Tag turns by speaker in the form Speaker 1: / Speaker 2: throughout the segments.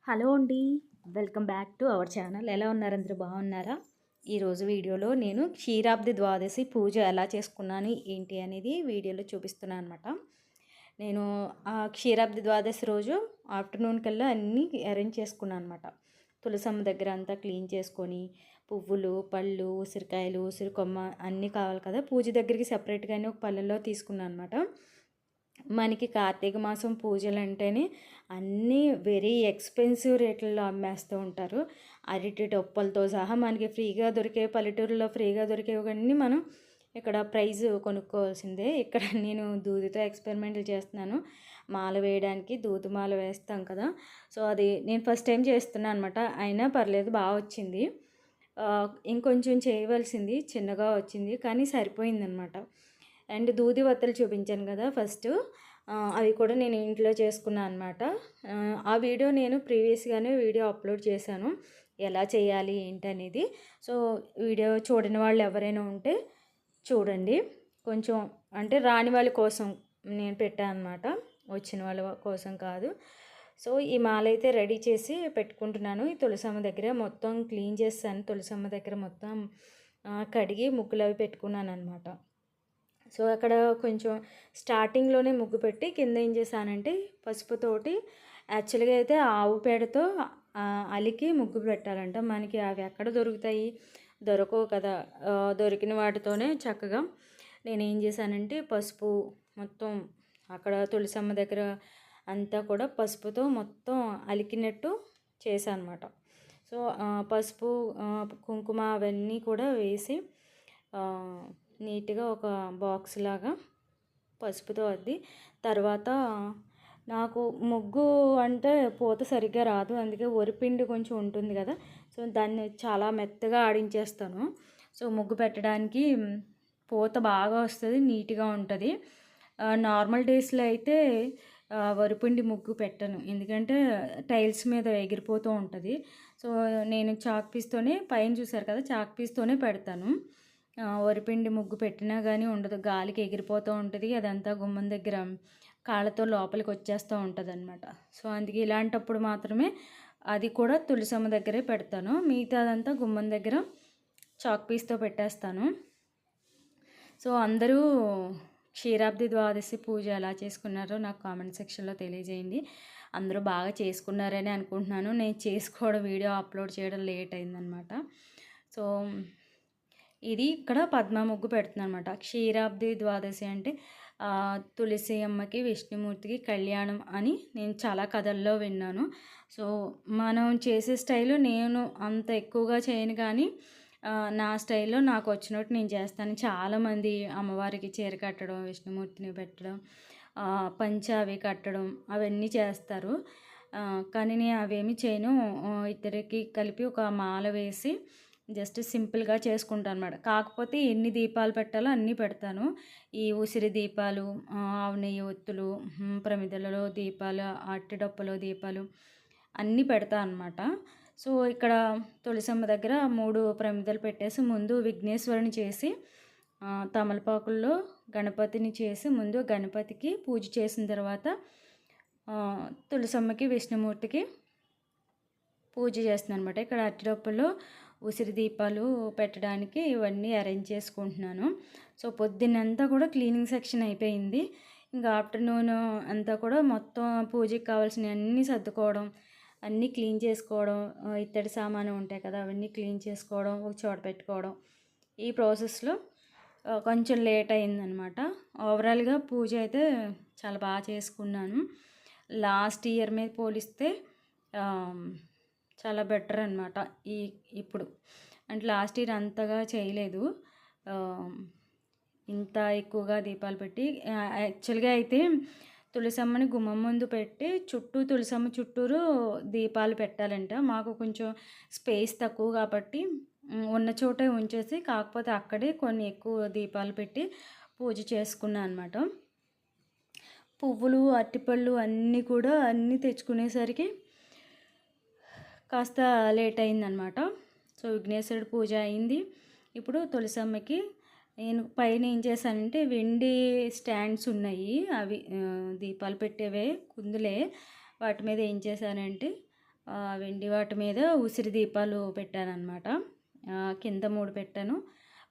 Speaker 1: Hello అండి. Welcome back to our channel. ఎలా ఉన్నారు అందరూ బాగున్నారా? ఈరోజు వీడియోలో నేను క్షీరాబ్ది ద్వాదశి పూజ ఎలా చేసుకున్నాను ఏంటి అనేది వీడియోలో చూపిస్తున్నాను అనమాట. నేను క్షీరాబ్ది ద్వాదశి రోజు ఆఫ్టర్నూన్ కల్లా అన్నీ అరేంజ్ చేసుకున్నాను అనమాట. తులసమ్మ దగ్గర అంతా క్లీన్ చేసుకొని పువ్వులు, పళ్ళు, ఉసిరికాయలు, ఉసిరికొమ్మ అన్నీ కావాలి కదా. పూజ దగ్గరికి సపరేట్గానే ఒక పళ్ళెల్లో తీసుకున్నాను అనమాట. మనకి కార్తీక మాసం పూజలు అంటేనే అన్నీ వెరీ ఎక్స్పెన్సివ్ రేట్లలో అమ్మేస్తూ ఉంటారు. అరటి టొప్పలతో సహా మనకి ఫ్రీగా దొరికే, పల్లెటూరులో ఫ్రీగా దొరికేవన్నీ మనం ఇక్కడ ప్రైజ్ కొనుక్కోవాల్సిందే. ఇక్కడ నేను దూదితో ఎక్స్పెరిమెంట్లు చేస్తున్నాను. మాల వేయడానికి దూది మాల వేస్తాం కదా, సో అది నేను ఫస్ట్ టైం చేస్తున్నాను అనమాట. అయినా పర్లేదు, బాగా వచ్చింది. ఇంకొంచెం చేయవలసింది, చిన్నగా వచ్చింది కానీ సరిపోయిందనమాట. అండ్ దూది వత్తలు చూపించాను కదా ఫస్ట్, అవి కూడా నేను ఇంట్లో చేసుకున్నాను అనమాట. ఆ వీడియో నేను ప్రీవియస్గానే వీడియో అప్లోడ్ చేశాను, ఎలా చేయాలి ఏంటనేది. సో వీడియో చూడని వాళ్ళు ఎవరైనా ఉంటే చూడండి. కొంచెం అంటే రాని వాళ్ళ కోసం నేను పెట్టాను అనమాట, వచ్చిన వాళ్ళ కోసం కాదు. సో ఈ మాల అయితే రెడీ చేసి పెట్టుకుంటున్నాను. ఈ తులసమ్మ దగ్గర మొత్తం క్లీన్ చేస్తాను. తులసమ్మ దగ్గర మొత్తం కడిగి ముగ్గులు అవి పెట్టుకున్నాను అనమాట. సో అక్కడ కొంచెం స్టార్టింగ్లోనే ముగ్గు పెట్టి కింద ఏం చేశానంటే పసుపుతోటి, యాక్చువల్గా అయితే ఆవు పేడతో అలికి ముగ్గు పెట్టాలంట. మనకి అవి ఎక్కడ దొరుకుతాయి, దొరకవు కదా. దొరికిన వాటితోనే చక్కగా నేనేం చేశానంటే పసుపు మొత్తం అక్కడ తులసమ్మ దగ్గర అంతా కూడా పసుపుతో మొత్తం అలికినట్టు చేశాను అనమాట. సో పసుపు, కుంకుమ అవన్నీ కూడా వేసి నీట్గా ఒక బాక్స్ లాగా పసుపుతో అద్ది, తర్వాత నాకు ముగ్గు అంటే పూత సరిగ్గా రాదు, అందుకే వరిపిండి కొంచెం ఉంటుంది కదా, సో దాన్ని చాలా మెత్తగా ఆడించేస్తాను. సో ముగ్గు పెట్టడానికి పూత బాగా వస్తుంది, నీట్గా ఉంటుంది. నార్మల్ డేస్లో అయితే వరిపిండి ముగ్గు పెట్టను, ఎందుకంటే టైల్స్ మీద ఎగిరిపోతూ ఉంటుంది. సో నేను చాక్ పీస్తోనే, పైన చూసారు కదా చాక్ పీస్తోనే పెడతాను. వరిపిండి ముగ్గు పెట్టినా కానీ ఉండదు, గాలికి ఎగిరిపోతూ ఉంటుంది. అదంతా గుమ్మం దగ్గర కాళ్ళతో లోపలికి వచ్చేస్తూ ఉంటుంది అనమాట. సో అందుకే ఇలాంటప్పుడు మాత్రమే అది కూడా తులసమ్మ దగ్గరే పెడతాను. మిగతాదంతా గుమ్మం దగ్గర చాక్ పీస్తో పెట్టేస్తాను. సో అందరూ క్షీరాబ్ది ద్వాదశి పూజ ఎలా చేసుకున్నారో నాకు కామెంట్ సెక్షన్లో తెలియజేయండి. అందరూ బాగా చేసుకున్నారని అనుకుంటున్నాను. నేను చేసుకోవడం, వీడియో అప్లోడ్ చేయడం లేట్ అయిందనమాట. సో ఇది ఇక్కడ పద్మ ముగ్గు పెడుతుంది అనమాట. క్షీరాబ్ది ద్వాదశి అంటే తులసి అమ్మకి, విష్ణుమూర్తికి కళ్యాణం అని నేను చాలా కథల్లో విన్నాను. సో మనం చేసే స్టైలు నేను అంత ఎక్కువగా చేయను, కానీ నా స్టైల్లో నాకు వచ్చినట్టు నేను చేస్తాను. చాలామంది అమ్మవారికి చీర కట్టడం, విష్ణుమూర్తిని పెట్టడం, పంచ అవి కట్టడం అవన్నీ చేస్తారు. కానీ నేను అవేమి చేయను. ఇద్దరికి కలిపి ఒక మాల వేసి జస్ట్ సింపుల్గా చేసుకుంటాను అనమాట. కాకపోతే ఎన్ని దీపాలు పెట్టాలో అన్నీ పెడతాను. ఈ ఉసిరి దీపాలు, ఆవు నెయ్యి ఒత్తులు, ప్రమిదలలో దీపాలు, అట్టిడొప్పలో దీపాలు అన్నీ పెడతాను అనమాట. సో ఇక్కడ తులసమ్మ దగ్గర 3 ప్రమిదలు పెట్టేసి ముందు విఘ్నేశ్వరుని చేసి, తమలపాకుల్లో గణపతిని చేసి, ముందు గణపతికి పూజ చేసిన తర్వాత తులసమ్మకి, విష్ణుమూర్తికి పూజ చేస్తున్నాను అనమాట. ఇక్కడ అట్టిడొప్పలో ఉసిరి దీపాలు పెట్టడానికి ఇవన్నీ అరేంజ్ చేసుకుంటున్నాను. సో పొద్దున్నంతా కూడా క్లీనింగ్ సెక్షన్ అయిపోయింది. ఇంకా ఆఫ్టర్నూన్ అంతా కూడా మొత్తం పూజకి కావాల్సినవి అన్నీ సర్దుకోవడం, అన్నీ క్లీన్ చేసుకోవడం, ఇత్తడి సామాను ఉంటాయి కదా అవన్నీ క్లీన్ చేసుకోవడం, ఒక చోట పెట్టుకోవడం, ఈ ప్రాసెస్లో కొంచెం లేట్ అయిందనమాట. ఓవరాల్గా పూజ అయితే చాలా బాగా చేసుకున్నాను. లాస్ట్ ఇయర్ మీద పోలిస్తే చాలా బెటర్ అనమాట. ఇప్పుడు అంటే లాస్ట్ ఇయర్ అంతగా చేయలేదు, ఇంత ఎక్కువగా దీపాలు పెట్టి. యాక్చువల్గా అయితే తులసమ్మని గుమ్మం ముందు పెట్టి తులసమ్మ చుట్టూరు దీపాలు పెట్టాలంట. మాకు కొంచెం స్పేస్ తక్కువ కాబట్టి ఉన్న చోటే ఉంచేసి, కాకపోతే అక్కడే కొన్ని ఎక్కువ దీపాలు పెట్టి పూజ చేసుకున్నాను అనమాట. పువ్వులు, అరటిపళ్ళు అన్నీ తెచ్చుకునేసరికి కాస్త లేట్ అయిందనమాట. సో విఘ్నేశ్వరుడు పూజ అయింది. ఇప్పుడు తులసమ్మకి నేను పైన ఏం చేశానంటే వెండి స్టాండ్స్ ఉన్నాయి, అవి దీపాలు పెట్టేవే కుందులే. వాటి మీద ఏం చేశానంటే వెండి వాటి మీద ఉసిరి దీపాలు పెట్టానన్నమాట. కింద 3 పెట్టాను,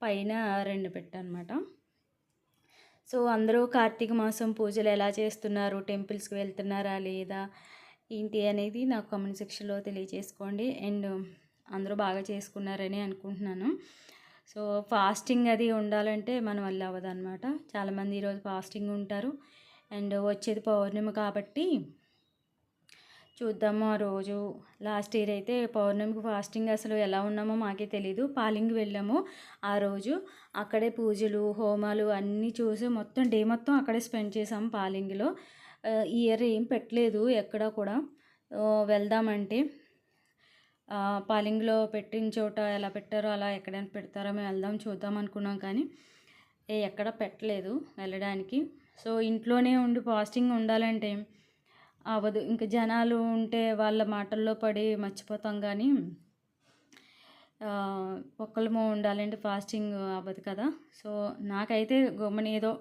Speaker 1: పైన 2 పెట్టాను అనమాట. సో అందరూ కార్తీక మాసం పూజలు ఎలా చేస్తున్నారు, టెంపుల్స్కి వెళ్తున్నారా లేదా ఏంటి అనేది నాకు కామెంట్ సెక్షన్లో తెలియజేసుకోండి. అండ్ అందరూ బాగా చేసుకున్నారని అనుకుంటున్నాను. సో ఫాస్టింగ్ అది ఉండాలంటే మన వల్ల అవ్వదన్నమాట. చాలామంది ఈరోజు ఫాస్టింగ్ ఉంటారు. అండ్ వచ్చేది పౌర్ణమి కాబట్టి చూద్దాము. ఆ రోజు లాస్ట్ ఇయర్ అయితే పౌర్ణమికి ఫాస్టింగ్ అసలు ఎలా ఉన్నామో మాకే తెలీదు. పాలింగ్ వెళ్ళాము ఆ రోజు. అక్కడే పూజలు హోమాలు అన్నీ చూసి మొత్తం డే మొత్తం అక్కడే స్పెండ్ చేసాము పాలింగ్లో. ఈ ఇయర్ ఏం పెట్టలేదు ఎక్కడ కూడా. వెళ్దామంటే పాలింగ్లో పెట్టిన చోట ఎలా పెట్టారో అలా ఎక్కడైనా పెడతారో మేము వెళ్దాం చూద్దాం అనుకున్నాం, కానీ ఎక్కడ పెట్టలేదు వెళ్ళడానికి. సో ఇంట్లోనే ఉండి ఫాస్టింగ్ ఉండాలంటే అవ్వదు. ఇంకా జనాలు ఉంటే వాళ్ళ మాటల్లో పడి మర్చిపోతాం, కానీ ఒక్కళ్ళము ఉండాలంటే ఫాస్టింగ్ అవ్వదు కదా. సో నాకైతే గమ్మున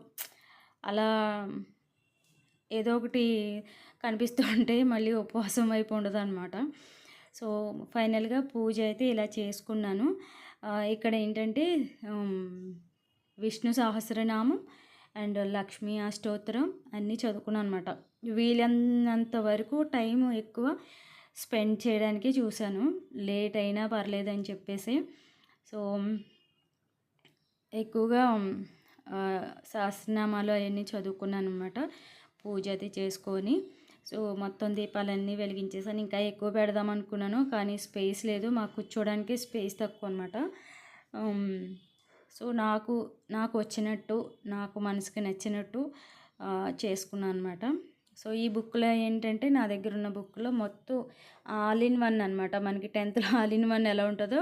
Speaker 1: అలా ఏదో ఒకటి కనిపిస్తూ ఉంటే మళ్ళీ ఉపవాసం వైపు ఉండదు అనమాట. సో ఫైనల్గా పూజ అయితే ఇలా చేసుకున్నాను. ఇక్కడ ఏంటంటే విష్ణు సహస్రనామం అండ్ లక్ష్మీ అష్టోత్తరం అన్నీ చదువుకున్నాను అనమాట. వీలైనంత వరకు టైం ఎక్కువ స్పెండ్ చేయడానికి చూశాను, లేట్ అయినా పర్లేదని చెప్పేసి. సో ఎక్కువగా సహస్రనామాలు అవన్నీ చదువుకున్నాను అనమాట. పూజ అది చేసుకొని సో మొత్తం దీపాలన్నీ వెలిగించేసాను. ఇంకా ఎక్కువ పెడదాం అనుకున్నాను, కానీ స్పేస్ లేదు, మాకు కూర్చోడానికి స్పేస్ తక్కువ అనమాట. సో నాకు వచ్చినట్టు, నాకు మనసుకి నచ్చినట్టు చేసుకున్నాను అనమాట. సో ఈ బుక్లో ఏంటంటే నా దగ్గర ఉన్న బుక్లో మొత్తం ఆల్ ఇన్ వన్ అనమాట. మనకి 10th ఆల్ ఇన్ వన్ ఎలా ఉంటుందో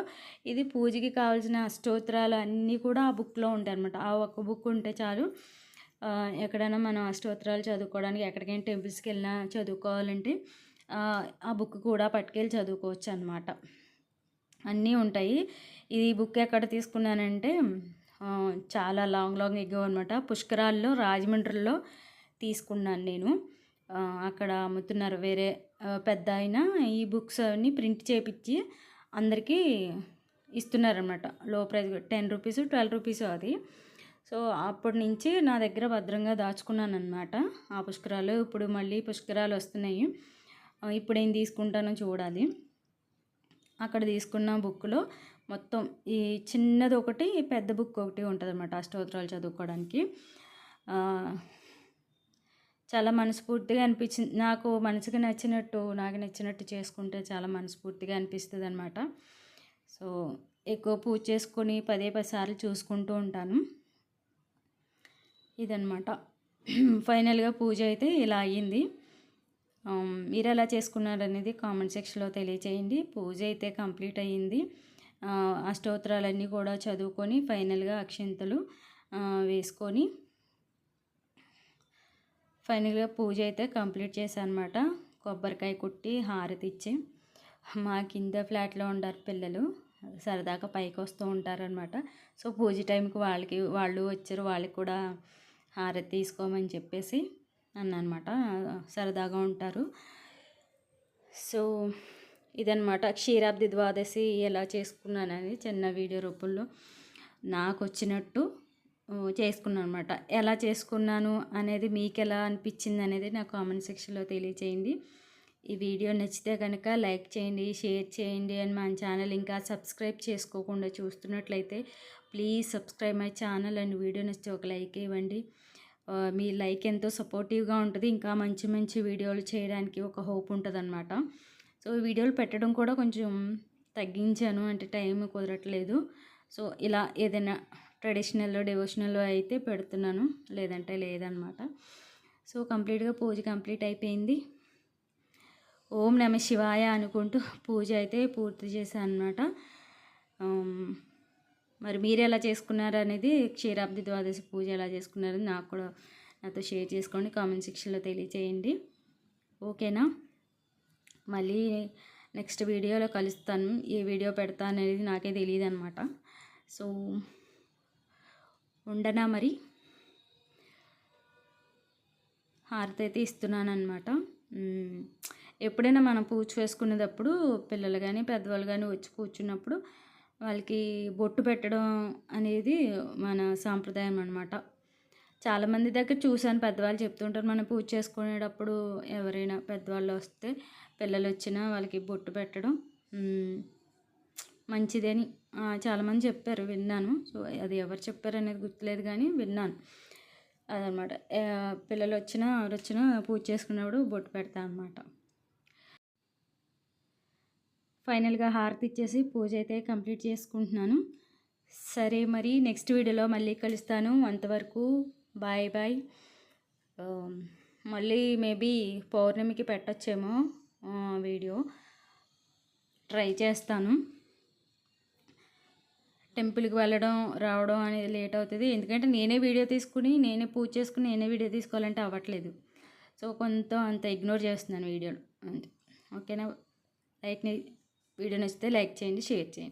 Speaker 1: ఇది పూజకి కావాల్సిన అష్టోత్తరాలు అన్నీ కూడా ఆ బుక్లో ఉంటాయి అనమాట. ఆ ఒక్క బుక్ ఉంటే చాలు. ఎక్కడైనా మనం అష్టోత్తరాలు చదువుకోవడానికి ఎక్కడికైనా టెంపుల్స్కి వెళ్ళినా చదువుకోవాలంటే ఆ బుక్ కూడా పట్టుకెళ్ళి చదువుకోవచ్చు అనమాట. అన్నీ ఉంటాయి. ఈ బుక్ ఎక్కడ తీసుకున్నానంటే చాలా లాంగ్ ఎగో అనమాట. పుష్కరాల్లో రాజమండ్రిలో తీసుకున్నాను నేను. అక్కడ అమ్ముతున్నారు వేరే పెద్ద ఆయన. ఈ బుక్స్ అన్నీ ప్రింట్ చేయించి అందరికీ ఇస్తున్నారనమాట. లో ప్రైస్ 10 రూపీస్ 12 రూపీస్ అది. సో అప్పటి నుంచి నా దగ్గర భద్రంగా దాచుకున్నాను అనమాట ఆ పుష్కరాలు. ఇప్పుడు మళ్ళీ పుష్కరాలు వస్తున్నాయి, ఇప్పుడు ఏం తీసుకుంటానో చూడాలి. అక్కడ తీసుకున్న బుక్లో మొత్తం ఈ చిన్నది ఒకటి పెద్ద బుక్ ఒకటి ఉంటుంది అనమాట అష్టోత్తరాలు చదువుకోవడానికి. చాలా మనస్ఫూర్తిగా అనిపించింది నాకు. మనసుకి నచ్చినట్టు నాకు నచ్చినట్టు చేసుకుంటే చాలా మనస్ఫూర్తిగా అనిపిస్తుంది అనమాట. సో ఎక్కువ పూజ చేసుకొని 10 సార్లు చూసుకుంటూ ఉంటాను. ఇదనమాట ఫైనల్గా పూజ అయితే ఇలా అయ్యింది. మీరు ఎలా చేసుకున్నారనేది కామెంట్ సెక్షన్లో తెలియచేయండి. పూజ అయితే కంప్లీట్ అయ్యింది. అష్టోత్తరాలన్నీ కూడా చదువుకొని ఫైనల్గా అక్షింతలు వేసుకొని ఫైనల్గా పూజ అయితే కంప్లీట్ చేశాను అనమాట. కొబ్బరికాయ కొట్టి హారతి ఇచ్చి, మా కింద ఫ్లాట్లో ఉంటారు పిల్లలు, సరదాగా పైకి వస్తూ ఉంటారనమాట. సో పూజ టైంకి వాళ్ళు వచ్చారు, వాళ్ళకి కూడా హారతి తీసుకోమని చెప్పేసి అన్నమాట. సరదాగా ఉంటారు. సో ఇదనమాట క్షీరాబ్ది ద్వాదశి ఎలా చేసుకున్నానని చిన్న వీడియో రూపంలో నాకు వచ్చినట్టు చేసుకున్నాను అనమాట. ఎలా చేసుకున్నాను అనేది మీకు ఎలా అనిపించింది అనేది నాకు కామెంట్ సెక్షన్లో తెలియచేయండి. ఈ వీడియో నచ్చితే కనుక లైక్ చేయండి, షేర్ చేయండి. అండ్ మన ఛానల్ ఇంకా సబ్స్క్రైబ్ చేసుకోకుండా చూస్తున్నట్లయితే please subscribe my channel. And video నచ్చితే ఒక లైక్ ఇవ్వండి. మీ లైక్ ఎంతో సపోర్టివ్గా ఉంటుంది, ఇంకా మంచి మంచి వీడియోలు చేయడానికి ఒక హోప్ ఉంటుంది అనమాట. సో వీడియోలు పెట్టడం కూడా కొంచెం తగ్గించాను, అంటే టైం కుదరట్లేదు. సో ఇలా ఏదైనా ట్రెడిషనల్లో డివోషనల్లో అయితే పెడుతున్నాను, లేదంటే లేదనమాట. సో కంప్లీట్గా పూజ కంప్లీట్ అయిపోయింది. ఓం నమ శివాయ అనుకుంటూ పూజ అయితే పూర్తి చేశాను అనమాట. మరి మీరు ఎలా చేసుకున్నారు అనేది, క్షీరాబ్ది ద్వాదశి పూజ ఎలా చేసుకున్నారని నాకు కూడా నాతో షేర్ చేసుకోండి, కామెంట్ సెక్షన్లో తెలియచేయండి. ఓకేనా? మళ్ళీ నెక్స్ట్ వీడియోలో కలుస్తాను. ఏ వీడియో పెడతాను అనేది నాకే తెలియదు అనమాట. సో ఉండనా మరి. హారతి అయితే ఇస్తున్నాను అనమాట. ఎప్పుడైనా మనం పూజ చేసుకునేటప్పుడు పిల్లలు కానీ పెద్దవాళ్ళు కానీ వచ్చి కూర్చున్నప్పుడు వాళ్ళకి బొట్టు పెట్టడం అనేది మన సాంప్రదాయం అనమాట. చాలామంది దగ్గర చూశాను, పెద్దవాళ్ళు చెప్తుంటారు మనం పూజ చేసుకునేటప్పుడు ఎవరైనా పెద్దవాళ్ళు వస్తే పిల్లలు వచ్చినా వాళ్ళకి బొట్టు పెట్టడం మంచిదని చాలామంది చెప్పారు, విన్నాను. సో అది ఎవరు చెప్పారు అనేది గుర్తులేదు కానీ విన్నాను అదనమాట. పిల్లలు వచ్చినా ఎవరు వచ్చినా పూజ చేసుకున్నప్పుడు బొట్టు పెడతా అనమాట. ఫైనల్గా హారతి ఇచ్చేసి పూజ అయితే కంప్లీట్ చేసుకుంటున్నాను. సరే, మరి నెక్స్ట్ వీడియోలో మళ్ళీ కలుస్తాను. అంతవరకు బాయ్ బాయ్. మళ్ళీ మేబీ పౌర్ణమికి పెట్టచ్చేమో వీడియో, ట్రై చేస్తాను. టెంపుల్కి వెళ్ళడం రావడం అనేది లేట్ అవుతుంది, ఎందుకంటే నేనే వీడియో తీసుకుని నేనే పూజ చేసుకుని నేనే వీడియో తీసుకోవాలంటే అవ్వట్లేదు. సో కొంత అంత ఇగ్నోర్ చేస్తున్నాను వీడియోలు అంతే. ఓకేనా? వీడియో నచ్చితే లైక్ చేయండి, షేర్ చేయండి.